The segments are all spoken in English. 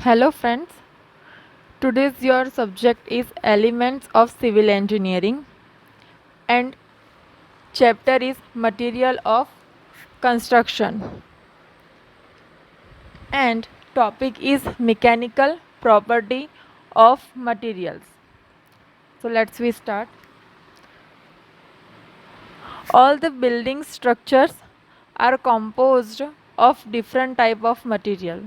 Hello friends, today's your subject is Elements of Civil Engineering and chapter is Material of Construction and topic is Mechanical Property of Materials. So let's we start. All the building structures are composed of different type of material.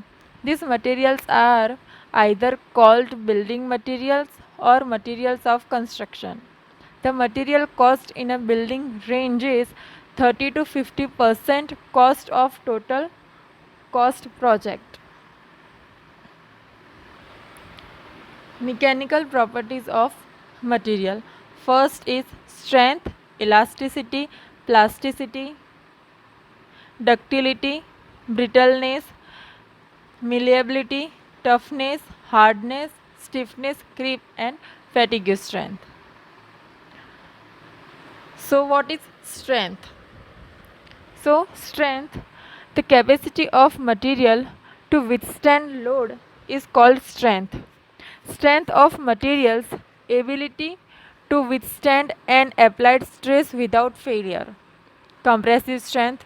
These materials are either called building materials or materials of construction. The material cost in a building ranges 30 to 50% cost of total cost project. Mechanical properties of material. First is strength, elasticity, plasticity, ductility, brittleness, malleability, toughness, hardness, stiffness, creep, and fatigue strength. So, what is strength? So, strength, the capacity of material to withstand load, is called strength. Strength of materials, ability to withstand an applied stress without failure. Compressive strength,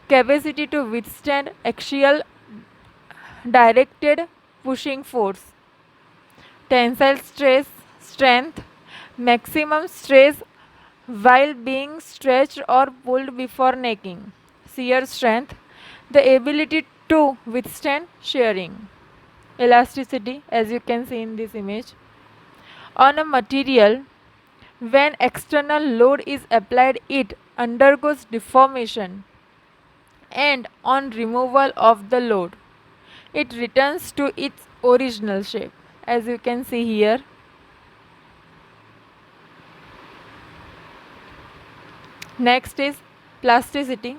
capacity to withstand axial directed pushing force. Tensile stress strength, maximum stress while being stretched or pulled before necking. Shear strength, the ability to withstand shearing. Elasticity, as you can see in this image. On a material, when external load is applied, it undergoes deformation, and on removal of the load, it returns to its original shape, as you can see here. Next is plasticity.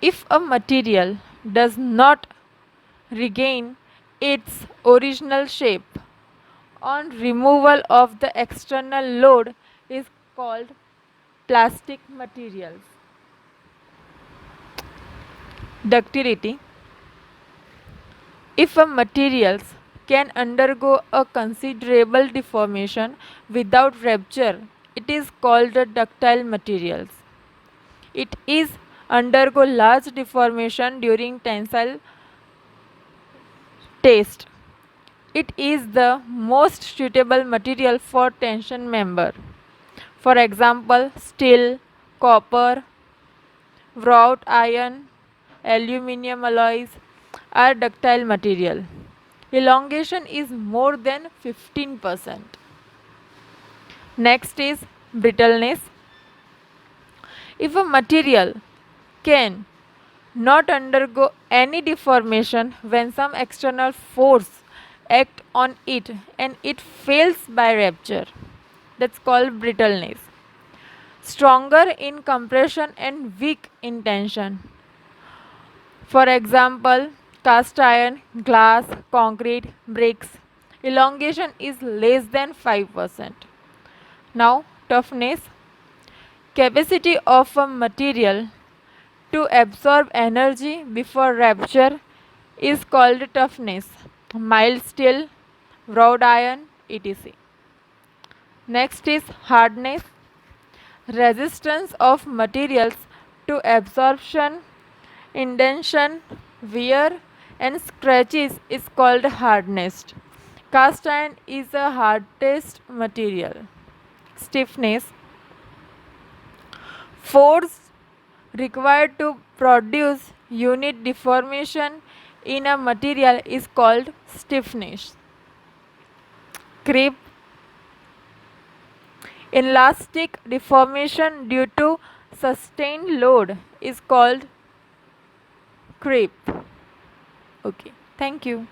If a material does not regain its original shape on removal of the external load is called plastic materials. Ductility. If a materials can undergo a considerable deformation without rupture, it is called a ductile materials. It is undergo large deformation during tensile test. It is the most suitable material for tension member. For example, steel, copper, wrought iron, aluminium alloys are ductile material. Elongation is more than 15%. Next is brittleness. If a material can not undergo any deformation when some external force act on it and it fails by rupture, that's called brittleness. Stronger in compression and weak in tension. For example, cast iron, glass, concrete, bricks. Elongation is less than 5%. Now, toughness. Capacity of a material to absorb energy before rupture is called toughness. Mild steel, wrought iron, etc. Next is hardness. Resistance of materials to absorption, indentation, wear, and scratches is called hardness. Cast iron is the hardest material. Stiffness. Force required to produce unit deformation in a material is called stiffness. Creep. Elastic deformation due to sustained load is called creep. Okay, thank you.